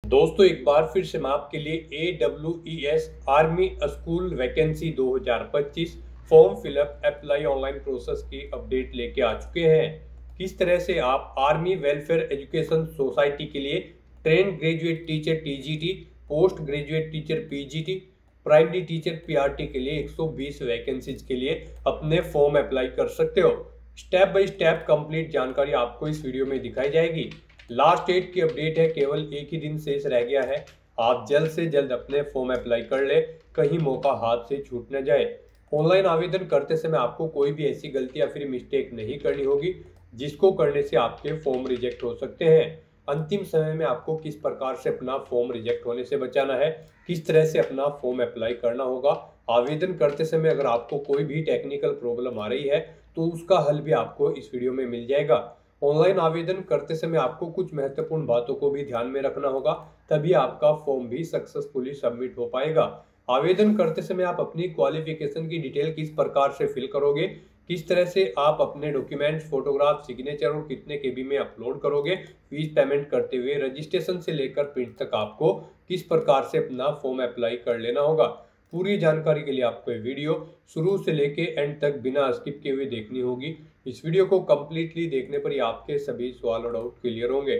दोस्तों एक बार फिर से मैं आपके लिए AWES army school vacancy 2025 form fill up apply online process की अपडेट लेके आ चुके हैं। किस तरह से आप आर्मी वेलफेयर एजुकेशन सोसाइटी के लिए train graduate teacher TGT, post graduate teacher PGT, primary teacher PRT के लिए 120 वैकेंसीज के लिए अपने फॉर्म अप्लाई कर सकते हो। स्टेप बाय स्टेप कंप्लीट जानकारी आपको इस वीडियो में दिखाई जाएगी। लास्ट डेट की अपडेट है, केवल एक ही दिन शेष रह गया है। आप जल्द से जल्द अपने फॉर्म अप्लाई कर ले, कहीं मौका हाथ से छूट न जाए। ऑनलाइन आवेदन करते समय आपको कोई भी ऐसी गलती या फिर मिस्टेक नहीं करनी होगी जिसको करने से आपके फॉर्म रिजेक्ट हो सकते हैं। अंतिम समय में आपको किस प्रकार से अपना फॉर्म रिजेक्ट होने से बचाना है, किस तरह से अपना फॉर्म अप्लाई करना होगा। आवेदन करते समय अगर आपको कोई भी टेक्निकल प्रॉब्लम आ रही है तो उसका हल भी आपको इस वीडियो में मिल जाएगा। ऑनलाइन आवेदन करते समय आपको कुछ महत्वपूर्ण बातों को भी ध्यान में रखना होगा, तभी आपका फॉर्म भी सक्सेसफुली सबमिट हो पाएगा। आवेदन करते समय आप अपनी क्वालिफिकेशन की डिटेल किस प्रकार से फिल करोगे, किस तरह से आप अपने डॉक्यूमेंट्स, फोटोग्राफ, सिग्नेचर और कितने केबी में अपलोड करोगे, फीस पेमेंट करते हुए रजिस्ट्रेशन से लेकर प्रिंट तक आपको किस प्रकार से अपना फॉर्म अप्लाई कर लेना होगा। पूरी जानकारी के लिए आपको ये वीडियो शुरू से लेके एंड तक बिना स्किप किए हुए देखनी होगी। इस वीडियो को कम्प्लीटली देखने पर ही आपके सभी सवाल और डाउट क्लियर होंगे।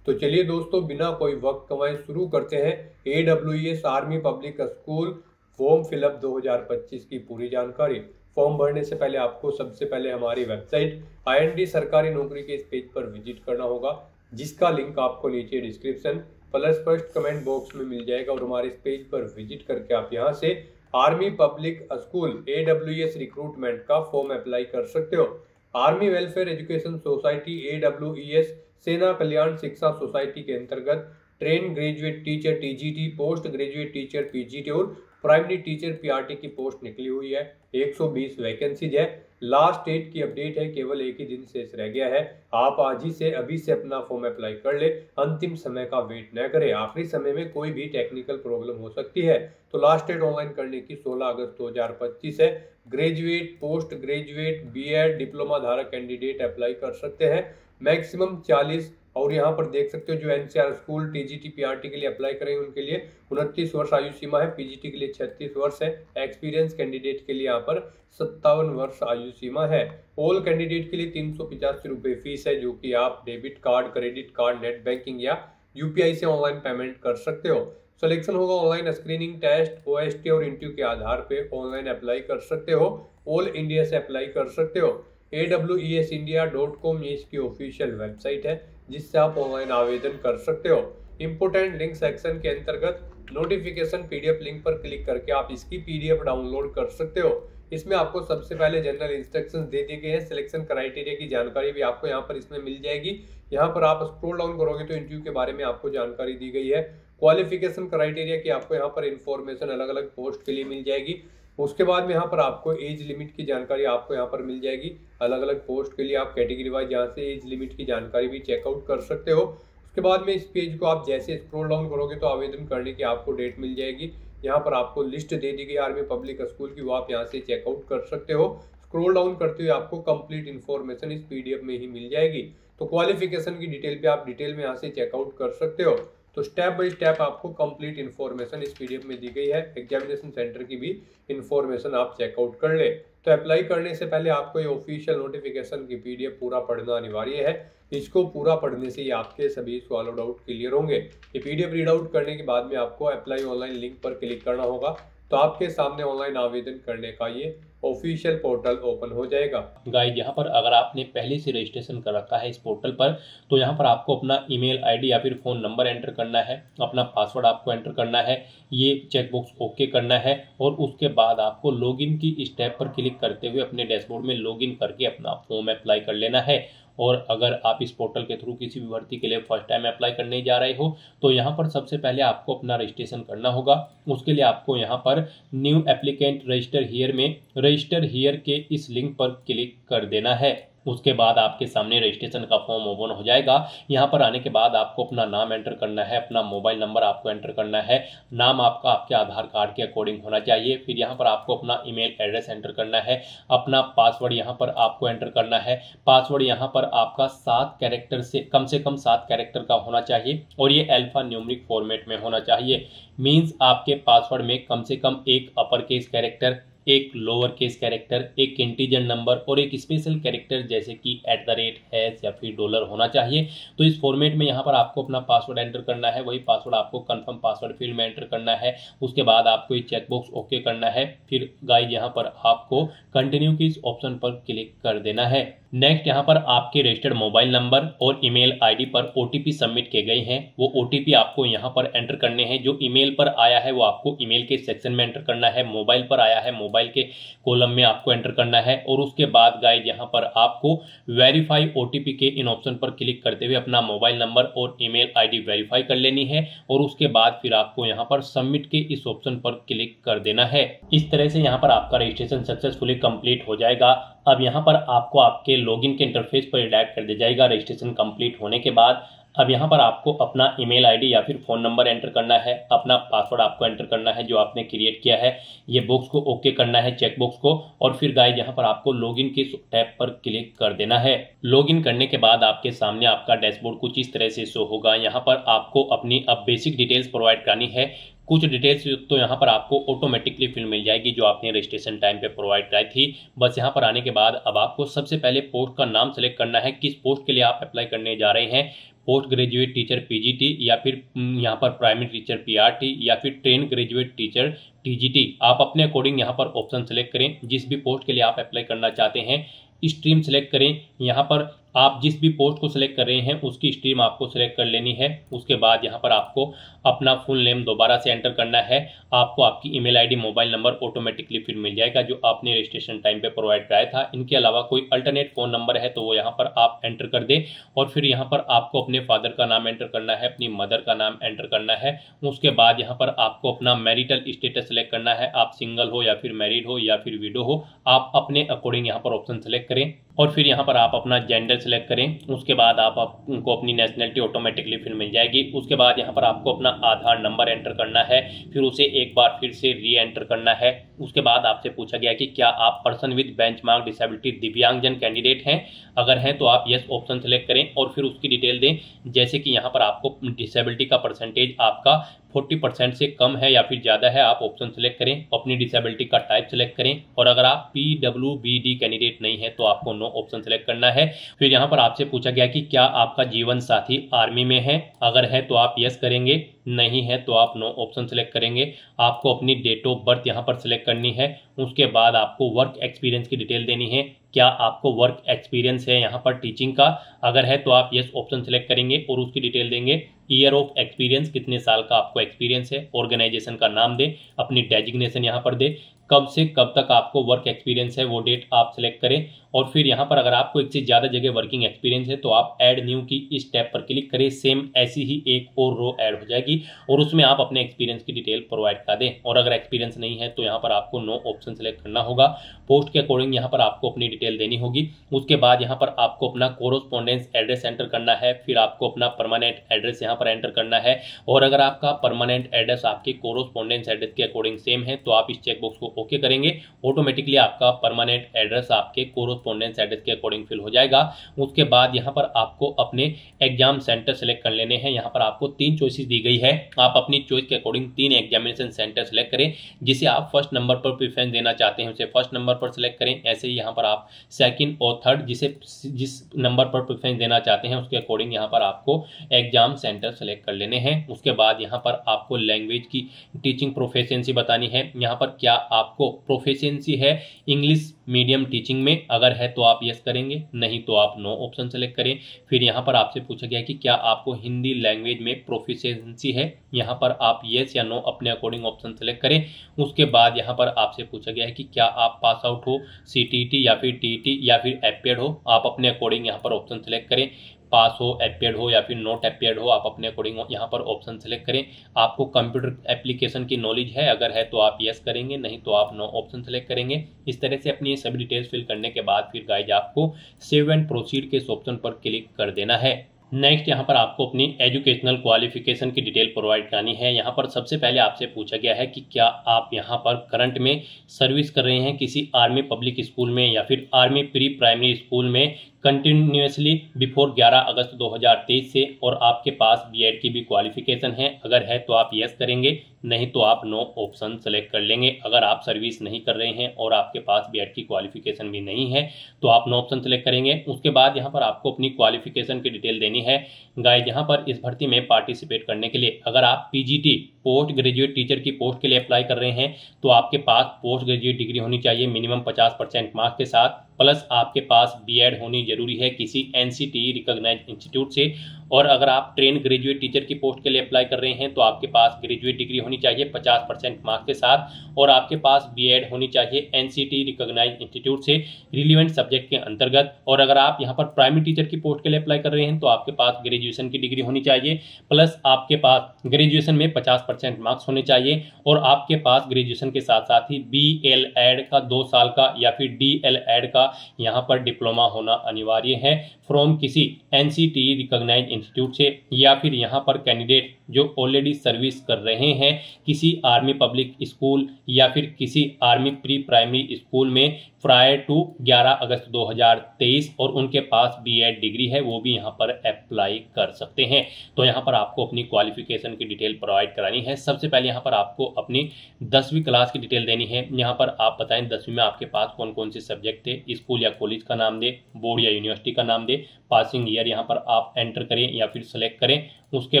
तो चलिए दोस्तों, बिना कोई वक्त कमाए शुरू करते हैं AWES army public school form fill up 2025 की पूरी जानकारी। फॉर्म भरने से पहले आपको सबसे पहले हमारी वेबसाइट IND सरकारी नौकरी के इस पेज पर विजिट करना होगा, जिसका लिंक आपको नीचे description plus first comment box में मिल जाएगा। और हमारे इस पेज पर विजिट करके आप यहां से army public school AWES recruitment का फॉर्म अप्लाई कर सकते हो। Army welfare education society AWES सेना कल्याण शिक्षा सोसाइटी के अंतर्गत train graduate teacher TGT, post graduate teacher PGT और प्राइमरी टीचर PRT की पोस्ट निकली हुई है। 120 वैकेंसीज है। लास्ट डेट की अपडेट है, केवल एक ही दिन शेष रह गया है। आप आज ही से अभी से अपना फॉर्म अप्लाई कर ले, अंतिम समय का वेट न करें। आखिरी समय में कोई भी टेक्निकल प्रॉब्लम हो सकती है। तो लास्ट डेट ऑनलाइन करने की 16 अगस्त 2025 है। Graduate, post graduate, BEd, diploma धारक कैंडिडेट अप्लाई कर सकते हैं। मैक्सिमम 40। और यहाँ पर देख सकते हो जो NCR स्कूल TGT PRT के लिए अप्लाई करेंगे उनके लिए 29 वर्ष आयु सीमा है। PGT के लिए 36 वर्ष है। एक्सपीरियंस कैंडिडेट के लिए यहाँ पर 57 वर्ष आयु सीमा है। ऑल कैंडिडेट के लिए 385 रुपये फीस है, जो कि आप debit card, credit card, net banking या UPI से ऑनलाइन पेमेंट कर सकते हो। सिलेक्शन होगा ऑनलाइन स्क्रीनिंग टेस्ट, OST और इंटरव्यू के आधार पे ऑनलाइन अप्लाई कर सकते हो। ऑल इंडिया से अप्लाई कर सकते हो। AWESindia.com ये इसकी ऑफिशियल वेबसाइट है, जिससे आप ऑनलाइन आवेदन कर सकते हो। इंपोर्टेंट लिंक सेक्शन के अंतर्गत नोटिफिकेशन PDF लिंक पर क्लिक करके आप इसकी PDF डाउनलोड कर सकते हो। इसमें आपको सबसे पहले जनरल इंस्ट्रक्शंस दे दिए गए हैं। सिलेक्शन क्राइटेरिया की जानकारी भी आपको यहाँ पर इसमें मिल जाएगी। यहाँ पर आप स्क्रॉल डाउन करोगे तो इंटरव्यू के बारे में आपको जानकारी दी गई है। क्वालिफिकेशन क्राइटेरिया की आपको यहाँ पर इंफॉर्मेशन अलग अलग पोस्ट के लिए मिल जाएगी। उसके बाद में यहाँ पर आपको एज लिमिट की जानकारी आपको यहाँ पर मिल जाएगी। अलग अलग पोस्ट के लिए आप कैटेगरी वाइज यहाँ से एज लिमिट की जानकारी भी चेकआउट कर सकते हो। उसके बाद में इस पेज को आप जैसे स्क्रॉल डाउन करोगे तो आवेदन करने की आपको डेट मिल जाएगी। यहाँ पर आपको लिस्ट दे दी गई आर्मी पब्लिक स्कूल की, वो आप यहाँ से चेकआउट कर सकते हो। स्क्रॉल डाउन करते हुए आपको कंप्लीट इन्फॉर्मेशन इस PDF में ही मिल जाएगी। तो क्वालिफिकेशन की डिटेल पे आप डिटेल में यहाँ से चेकआउट कर सकते हो। तो स्टेप बाय स्टेप आपको कंप्लीट इन्फॉर्मेशन इस PDF में दी गई है। एग्जामिनेशन सेंटर की भी इन्फॉर्मेशन आप चेकआउट कर ले। तो अप्लाई करने से पहले आपको ये ऑफिशियल नोटिफिकेशन की PDF पूरा पढ़ना अनिवार्य है। इसको पूरा पढ़ने से ही आपके सभी सवाल और डाउट क्लियर होंगे। ये PDF रीड आउट करने के बाद में आपको अप्लाई ऑनलाइन लिंक पर क्लिक करना होगा, तो आपके सामने ऑनलाइन आवेदन करने का ये ऑफिशियल पोर्टल ओपन हो जाएगा। गाइस, यहाँ पर अगर आपने पहले से रजिस्ट्रेशन कर रखा है इस पोर्टल पर, तो यहाँ पर आपको अपना ईमेल ID या फिर फ़ोन नंबर एंटर करना है, अपना पासवर्ड आपको एंटर करना है, ये चेकबॉक्स ओके करना है और उसके बाद आपको लॉगिन की स्टेप पर क्लिक करते हुए अपने डैशबोर्ड में लॉगिन करके अपना फॉर्म अप्लाई कर लेना है। और अगर आप इस पोर्टल के थ्रू किसी भी भर्ती के लिए फर्स्ट टाइम अप्लाई करने जा रहे हो तो यहाँ पर सबसे पहले आपको अपना रजिस्ट्रेशन करना होगा। उसके लिए आपको यहाँ पर न्यू एप्लीकेंट रजिस्टर हियर में रजिस्टर हियर के इस लिंक पर क्लिक कर देना है। उसके बाद आपके सामने रजिस्ट्रेशन का फॉर्म ओपन हो जाएगा। यहाँ पर आने के बाद आपको अपना नाम एंटर करना है, अपना मोबाइल नंबर आपको एंटर करना है। नाम आपका आपके आधार कार्ड के अकॉर्डिंग होना चाहिए। फिर यहाँ पर आपको अपना ईमेल एड्रेस एंटर करना है, अपना पासवर्ड यहाँ पर आपको एंटर करना है। पासवर्ड यहाँ पर आपका 7 कैरेक्टर से कम 7 कैरेक्टर का होना चाहिए और ये अल्फा न्यूमेरिक फॉर्मेट में होना चाहिए। मीन्स आपके पासवर्ड में कम से कम एक अपर केस कैरेक्टर, एक लोअर केस कैरेक्टर, एक इंटीजर नंबर और एक स्पेशल कैरेक्टर जैसे कि @ या फिर डॉलर होना चाहिए। तो इस फॉर्मेट में यहाँ पर आपको अपना पासवर्ड एंटर करना है। वही पासवर्ड आपको कंफर्म पासवर्ड फील्ड में एंटर करना है। उसके बाद आपको ये चेकबॉक्स ओके करना है। फिर गाइस यहाँ पर आपको कंटिन्यू की इस ऑप्शन पर क्लिक कर देना है। नेक्स्ट यहाँ पर आपके रजिस्टर्ड मोबाइल नंबर और ईमेल आईडी पर ओटीपी सबमिट किए गए हैं। वो ओटीपी आपको यहाँ पर एंटर करने हैं। जो ईमेल पर आया है वो आपको ईमेल के सेक्शन में एंटर करना है। मोबाइल पर आया है मोबाइल के कॉलम में आपको एंटर करना है। और उसके बाद गाइस यहाँ पर आपको वेरीफाई ओटीपी के इन ऑप्शन पर क्लिक करते हुए अपना मोबाइल नंबर और ईमेल आईडी वेरीफाई कर लेनी है। और उसके बाद फिर आपको यहाँ पर सबमिट के इस ऑप्शन पर क्लिक कर देना है। इस तरह से यहाँ पर आपका रजिस्ट्रेशन सक्सेसफुली कंप्लीट हो जाएगा। अब यहाँ पर आपको आपके लॉगिन के इंटरफेस पर रिडायरेक्ट कर दिया जाएगा रजिस्ट्रेशन कंप्लीट होने के बाद। अब यहाँ पर आपको अपना ईमेल आईडी या फिर फ़ोन नंबर एंटर करना है, अपना पासवर्ड आपको एंटर करना है जो आपने क्रिएट किया है। ये बॉक्स को ओके करना है, चेक बॉक्स को। और फिर गाइस यहाँ पर आपको लॉगिन के टैब पर क्लिक कर देना है। लॉगिन करने के बाद आपके सामने आपका डैशबोर्ड कुछ इस तरह से शो होगा। यहाँ पर आपको अपनी अब बेसिक डिटेल्स प्रोवाइड करनी है। कुछ डिटेल्स तो यहाँ पर आपको ऑटोमेटिकली फिल मिल जाएगी जो आपने रजिस्ट्रेशन टाइम पे प्रोवाइड कराई थी। बस यहाँ पर आने के बाद अब आपको सबसे पहले पोस्ट का नाम सेलेक्ट करना है, किस पोस्ट के लिए आप अप्लाई करने जा रहे हैं। पोस्ट ग्रेजुएट टीचर पीजीटी या फिर यहाँ पर प्राइमरी टीचर पीआरटी या फिर ट्रेन ग्रेजुएट टीचर टीजीटी। आप अपने अकॉर्डिंग यहाँ पर ऑप्शन सेलेक्ट करें। जिस भी पोस्ट के लिए आप अप्लाई करना चाहते हैं स्ट्रीम सेलेक्ट करें। यहाँ पर आप जिस भी पोस्ट को सिलेक्ट कर रहे हैं उसकी स्ट्रीम आपको सिलेक्ट कर लेनी है। उसके बाद यहाँ पर आपको अपना फुल नेम दोबारा से एंटर करना है। आपको आपकी email ID mobile number automatically फिर मिल जाएगा जो आपने रजिस्ट्रेशन टाइम पे प्रोवाइड कराया था। इनके अलावा कोई अल्टरनेट फ़ोन नंबर है तो वो यहाँ पर आप एंटर कर दें। और फिर यहाँ पर आपको अपने फादर का नाम एंटर करना है, अपनी मदर का नाम एंटर करना है। उसके बाद यहाँ पर आपको अपना मैरिटल स्टेटस सेलेक्ट करना है। आप सिंगल हो या फिर मैरिड हो या फिर विडो हो, आप अपने अकॉर्डिंग यहाँ पर ऑप्शन सेलेक्ट करें। और फिर यहाँ पर आप अपना जेंडर सेलेक्ट करें। उसके बाद आपको अपनी नेशनलिटी ऑटोमेटिकली फिर मिल जाएगी। उसके बाद यहाँ पर आपको अपना आधार नंबर एंटर करना है, फिर उसे एक बार फिर से री एंटर करना है। उसके बाद आपसे पूछा गया कि क्या आप पर्सन विद बेंचमार्क डिसेबिलिटी दिव्यांगजन कैंडिडेट हैं। अगर हैं तो आप यस ऑप्शन सेलेक्ट करें और फिर उसकी डिटेल दें। जैसे कि यहाँ पर आपको डिसेबिलिटी का परसेंटेज आपका 40% से कम है या फिर ज़्यादा है, आप ऑप्शन सेलेक्ट करें। अपनी डिसेबिलिटी का टाइप सेलेक्ट करें। और अगर आप PWBD कैंडिडेट नहीं है तो आपको नो ऑप्शन सेलेक्ट करना है। फिर यहाँ पर आपसे पूछा गया कि क्या आपका जीवन साथी आर्मी में है। अगर है तो आप यस करेंगे, नहीं है तो आप नो ऑप्शन सेलेक्ट करेंगे। आपको अपनी डेट ऑफ बर्थ यहाँ पर सिलेक्ट करनी है। उसके बाद आपको वर्क एक्सपीरियंस की डिटेल देनी है। क्या आपको वर्क एक्सपीरियंस है यहाँ पर टीचिंग का। अगर है तो आप यस ऑप्शन सेलेक्ट करेंगे और उसकी डिटेल देंगे। ईयर ऑफ एक्सपीरियंस, कितने साल का आपको एक्सपीरियंस है। ऑर्गेनाइजेशन का नाम दें, अपनी डेजिग्नेशन यहाँ पर दें, कब से कब तक आपको वर्क एक्सपीरियंस है वो डेट आप सिलेक्ट करें। और फिर यहाँ पर अगर आपको एक से ज़्यादा जगह वर्किंग एक्सपीरियंस है तो आप ऐड न्यू की इस टैब पर क्लिक करें। सेम ऐसी ही एक और रो ऐड हो जाएगी और उसमें आप अपने एक्सपीरियंस की डिटेल प्रोवाइड कर दें। और अगर एक्सपीरियंस नहीं है तो यहाँ पर आपको नो ऑप्शन सेलेक्ट करना होगा। पोस्ट के अकॉर्डिंग यहाँ पर आपको अपनी डिटेल देनी होगी। उसके बाद यहाँ पर आपको अपना कोरोस्पोंडेंस एड्रेस एंटर करना है। फिर आपको अपना परमानेंट एड्रेस यहाँ पर एंटर करना है। और अगर आपका परमानेंट एड्रेस आपके कोरोस्पोंडेंस एड्रेस के अकॉर्डिंग सेम है तो आप इस चेकबॉक्स को ओके करेंगे। ऑटोमेटिकली आपका परमानेंट एड्रेस आपके कोरोस्पोंडेंस एड्रेस के अकॉर्डिंग फिल हो जाएगा। उसके बाद यहाँ पर आपको अपने एग्जाम सेंटर सेलेक्ट कर लेने हैं। यहाँ पर आपको 3 चॉइसेस दी गई है। आप अपनी चॉइस के अकॉर्डिंग 3 एग्जामिनेशन सेंटर सेलेक्ट करें। जिसे आप फर्स्ट नंबर पर प्रेफरेंस देना चाहते हैं उसे फर्स्ट नंबर पर सेलेक्ट करें। ऐसे ही यहाँ पर आप सेकंड और थर्ड जिस नंबर पर प्रेफरेंस देना चाहते हैं उसके अकॉर्डिंग यहाँ पर आपको एग्जाम सेंटर सेलेक्ट कर लेने हैं। उसके बाद यहाँ पर आपको लैंग्वेज की टीचिंग प्रोफिशिएंसी बतानी है। यहाँ पर क्या आपको प्रोफिशिएंसी है इंग्लिश मीडियम टीचिंग में। अगर है तो आप यस करेंगे, नहीं तो आप नो ऑप्शन सेलेक्ट करें। फिर यहाँ पर आपसे पूछा गया कि क्या आपको हिंदी लैंग्वेज में प्रोफिशिएंसी है। यहाँ पर आप यस या नो अपने अकॉर्डिंग ऑप्शन सेलेक्ट करें। उसके बाद यहाँ पर आपसे पूछा गया है कि क्या आप पास आउट हो CTET या फिर TET या फिर एपेड हो। आप अपने अकॉर्डिंग यहाँ पर ऑप्शन सेलेक्ट करें। पास हो, अपीयर्ड हो या फिर नॉट अपीयर्ड हो, आप अपने अकॉर्डिंग यहाँ पर ऑप्शन सेलेक्ट करें। आपको कंप्यूटर एप्लीकेशन की नॉलेज है, अगर है तो आप यस करेंगे, नहीं तो आप नो ऑप्शन सेलेक्ट करेंगे। इस तरह से अपनी ये सभी डिटेल्स फिल करने के बाद फिर गाइज आपको सेव एंड प्रोसीड के इस ऑप्शन पर क्लिक कर देना है। नेक्स्ट यहाँ पर आपको अपनी एजुकेशनल क्वालिफिकेशन की डिटेल प्रोवाइड करानी है। यहाँ पर सबसे पहले आपसे पूछा गया है कि क्या आप यहाँ पर करंट में सर्विस कर रहे हैं किसी आर्मी पब्लिक स्कूल में या फिर आर्मी प्री प्राइमरी स्कूल में कंटिन्यूसली बिफोर 11 अगस्त 2023 से, और आपके पास बीएड की भी क्वालिफिकेशन है। अगर है तो आप यस करेंगे, नहीं तो आप नो ऑप्शन सेलेक्ट कर लेंगे। अगर आप सर्विस नहीं कर रहे हैं और आपके पास बीएड की क्वालिफिकेशन भी नहीं है तो आप नो ऑप्शन सेलेक्ट करेंगे। उसके बाद यहाँ पर आपको अपनी क्वालिफिकेशन की डिटेल देनी है। गाइस यहाँ पर इस भर्ती में पार्टिसिपेट करने के लिए अगर आप पीजीटी पोस्ट ग्रेजुएट टीचर की पोस्ट के लिए अप्लाई कर रहे हैं तो आपके पास पोस्ट ग्रेजुएट डिग्री होनी चाहिए मिनिमम 50% मार्क्स के साथ, प्लस आपके पास बीएड होनी जरूरी है किसी एनसीटीई रिकॉग्नाइज्ड इंस्टीट्यूट से। और अगर आप ट्रेन ग्रेजुएट टीचर की पोस्ट के लिए अप्लाई कर रहे हैं तो आपके पास ग्रेजुएट डिग्री होनी चाहिए 50% मार्क्स के साथ, और आपके पास बीएड होनी चाहिए एनसीटीई रिकॉग्नाइज्ड इंस्टीट्यूट से रिलीवेंट सब्जेक्ट के अंतर्गत। और अगर आप यहाँ पर प्राइमरी टीचर की पोस्ट के लिए अप्लाई कर रहे हैं तो आपके पास ग्रेजुएशन की डिग्री होनी चाहिए, प्लस आपके पास ग्रेजुएशन में 50% मार्क्स होने चाहिए, और आपके पास ग्रेजुएशन के साथ साथ ही बीएलएड का 2 साल का या फिर डीएलएड का यहाँ पर डिप्लोमा होना अनिवार्य है फ्रॉम किसी एनसीटीई रिकॉग्नाइज्ड इंस्टीट्यूट से, या फिर यहाँ पर कैंडिडेट जो ऑलरेडी सर्विस कर रहे हैं किसी आर्मी पब्लिक स्कूल या फिर किसी आर्मी प्री प्राइमरी स्कूल में प्रायर टू 11 अगस्त 2023 और उनके पास बीएड डिग्री है, वो भी यहाँ पर अप्लाई कर सकते हैं। तो यहाँ पर आपको अपनी क्वालिफिकेशन की डिटेल प्रोवाइड करानी है। सबसे पहले यहाँ पर आपको अपनी 10वीं क्लास की डिटेल देनी है। यहाँ पर आप बताएं 10वीं में आपके पास कौन कौन से सब्जेक्ट थे, स्कूल या कॉलेज का नाम दे, बोर्ड या यूनिवर्सिटी का नाम दे, पासिंग ईयर यहाँ पर आप एंटर करें या फिर सेलेक्ट करें। उसके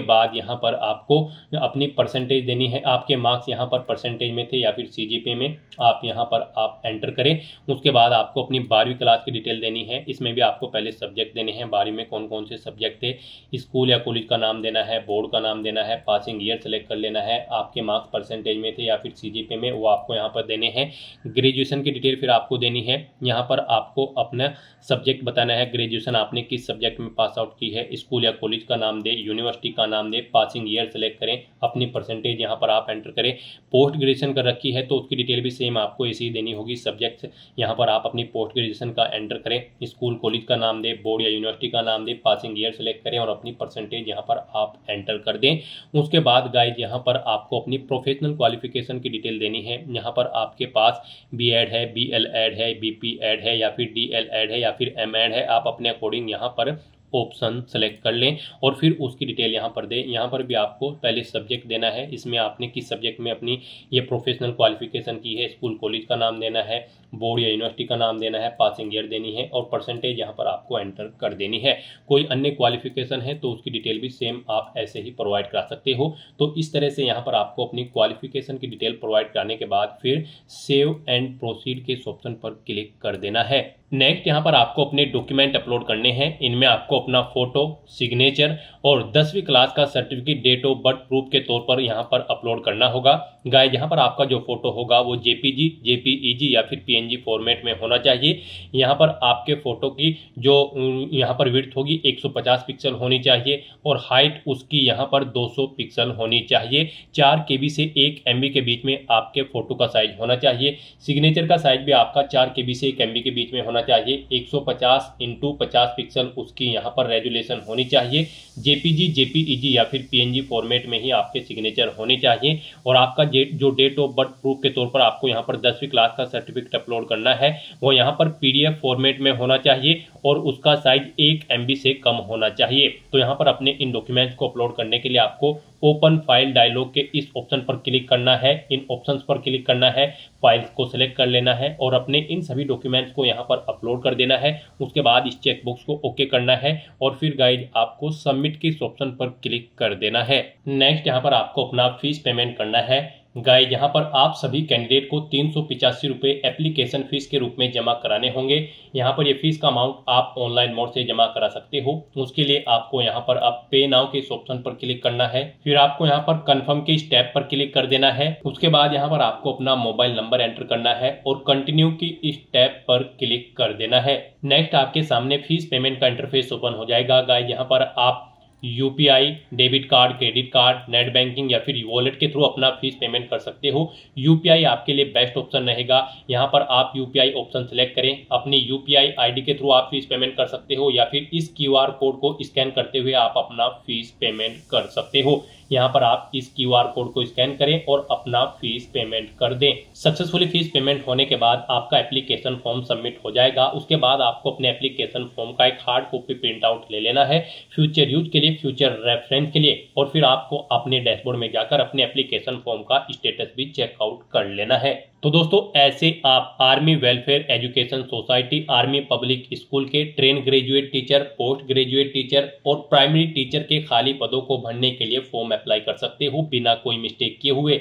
बाद यहाँ पर आपको अपनी परसेंटेज देनी है, आपके मार्क्स यहाँ पर परसेंटेज में थे या फिर सीजीपीए में, आप यहाँ पर आप एंटर करें। उसके बाद आपको अपनी 12वीं क्लास की डिटेल देनी है। इसमें भी आपको पहले सब्जेक्ट देने हैं, 12वीं में कौन कौन से सब्जेक्ट थे, स्कूल या कॉलेज का नाम देना है, बोर्ड का नाम देना है, पासिंग ईयर सेलेक्ट कर लेना है, आपके मार्क्स परसेंटेज में थे या फिर सीजीपीए में, वो आपको यहाँ पर देने हैं। ग्रेजुएशन की डिटेल फिर आपको देनी है। यहाँ पर आपको अपना सब्जेक्ट बताना है, ग्रेजुएशन आपने किस सब्जेक्ट में पास आउट की है, स्कूल या कॉलेज का नाम दे, यूनिवर्सिटी का नाम दे, पासिंग ईयर सेलेक्ट करें, अपनी परसेंटेज यहाँ पर आप एंटर करें। पोस्ट ग्रेजुएशन कर रखी है तो उसकी डिटेल भी सेम आपको ऐसे ही देनी होगी। सब्जेक्ट यहाँ पर आप अपनी पोस्ट ग्रेजुएशन का एंटर करें, स्कूल कॉलेज का नाम दे, बोर्ड या यूनिवर्सिटी का नाम दे, पासिंग ईयर सेलेक्ट करें और अपनी परसेंटेज यहाँ पर आप एंटर कर दें। उसके बाद गाइज यहाँ पर आपको अपनी प्रोफेशनल क्वालिफिकेशन की डिटेल देनी है। यहाँ पर आपके पास बीएड है, बीएलएड है, बीपीएड है या फिर डीएलएड है या फिर एमएड है, आप अपने अकॉर्डिंग यहाँ पर ऑप्शन सेलेक्ट कर लें और फिर उसकी डिटेल यहाँ पर दें। यहाँ पर भी आपको पहले सब्जेक्ट देना है, इसमें आपने किस सब्जेक्ट में अपनी ये प्रोफेशनल क्वालिफिकेशन की है, स्कूल कॉलेज का नाम देना है, बोर्ड या यूनिवर्सिटी का नाम देना है, पासिंग ईयर देनी है और परसेंटेज यहाँ पर आपको एंटर कर देनी है। कोई अन्य क्वालिफिकेशन है तो उसकी डिटेल भी सेम आप ऐसे ही प्रोवाइड करा सकते हो। तो इस तरह से यहाँ पर आपको अपनी क्वालिफिकेशन की डिटेल प्रोवाइड कराने के बाद फिर सेव एंड प्रोसीड के ऑप्शन पर क्लिक कर देना है। नेक्स्ट यहाँ पर आपको अपने डॉक्यूमेंट अपलोड करने हैं। इनमें आपको अपना फोटो, सिग्नेचर और 10वीं क्लास का certificate date of birth proof के तौर पर यहाँ पर अपलोड करना होगा। गाइस यहाँ पर आपका जो फोटो होगा वो जेपीजी, जेपीईजी या फिर पीएनजी फॉर्मेट में होना चाहिए। यहाँ पर आपके फोटो की जो यहाँ पर विड्थ होगी 150 पिक्सल होनी चाहिए और हाइट उसकी यहाँ पर 200 पिक्सल होनी चाहिए। 4 KB से 1 MB के बीच में आपके फोटो का साइज होना चाहिए। सिग्नेचर का साइज भी आपका 4 KB से 1 MB के बीच में होना चाहिए। 150 × 50 पिक्सल उसकी यहाँ पर रेजोल्यूशन होनी चाहिए। जेपीजी, जेपीईजी या फिर पीएनजी फॉर्मेट में ही आपके सिग्नेचर होने चाहिए। और आपका जो डेट ऑफ बर्थ प्रूफ के तौर पर आपको यहाँ पर 10वीं क्लास का सर्टिफिकेट अपलोड करना है वो यहाँ पर पीडीएफ फॉर्मेट में होना चाहिए और उसका साइज 1 MB से कम होना चाहिए। तो यहाँ पर अपने इन डॉक्यूमेंट्स को अपलोड करने के लिए आपको ओपन फाइल डायलॉग के इस ऑप्शन पर क्लिक करना है, इन ऑप्शंस पर क्लिक करना है, फाइल्स को सिलेक्ट कर लेना है और अपने इन सभी डॉक्यूमेंट्स को यहाँ पर अपलोड कर देना है। उसके बाद इस चेक बॉक्स को ओके करना है और फिर गाइड आपको सबमिट के इस ऑप्शन पर क्लिक कर देना है। नेक्स्ट यहाँ पर आपको अपना फीस पेमेंट करना है। गाइस यहाँ पर आप सभी कैंडिडेट को 385 रुपये एप्लीकेशन फीस के रूप में जमा कराने होंगे। यहाँ पर ये फीस का अमाउंट आप ऑनलाइन मोड से जमा करा सकते हो। उसके लिए आपको यहाँ पर अब पे नाउ के इस ऑप्शन पर क्लिक करना है, फिर आपको यहाँ पर कंफर्म के इस टैब पर क्लिक कर देना है। उसके बाद यहाँ पर आपको अपना मोबाइल नंबर एंटर करना है और कंटिन्यू की इस टैब पर क्लिक कर देना है। नेक्स्ट आपके सामने फीस पेमेंट का इंटरफेस ओपन हो जाएगा। गाइस यहाँ पर आप UPI, debit card, credit card, net banking या फिर वॉलेट के थ्रू अपना फीस पेमेंट कर सकते हो। यूपीआई आपके लिए बेस्ट ऑप्शन रहेगा। यहाँ पर आप यूपीआई ऑप्शन सेलेक्ट करें। अपनी यूपीआई आईडी के थ्रू आप फीस पेमेंट कर सकते हो या फिर इस क्यूआर कोड को स्कैन करते हुए आप अपना फीस पेमेंट कर सकते हो। यहाँ पर आप इस क्यूआर कोड को स्कैन करें और अपना फीस पेमेंट कर दें। सक्सेसफुली फीस पेमेंट होने के बाद आपका एप्लीकेशन फॉर्म सबमिट हो जाएगा। उसके बाद आपको अपने एप्लीकेशन फॉर्म का एक हार्ड कॉपी प्रिंट आउट ले लेना है फ्यूचर यूज के लिए, फ्यूचर रेफरेंस के लिए, और फिर आपको अपने डैशबोर्ड में जाकर अपने एप्लीकेशन फॉर्म का स्टेटस भी चेकआउट कर लेना है। तो दोस्तों ऐसे आप army welfare education society, army public school के train graduate teacher, post graduate teacher और प्राइमरी टीचर के खाली पदों को भरने के लिए फॉर्म अप्लाई कर सकते हो बिना कोई मिस्टेक किए हुए।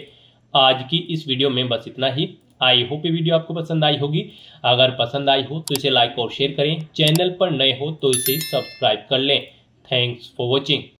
आज की इस वीडियो में बस इतना ही। आई होप ये वीडियो आपको पसंद आई होगी। अगर पसंद आई हो तो इसे लाइक और शेयर करें। चैनल पर नए हो तो इसे सब्सक्राइब कर लें। Thanks for watching.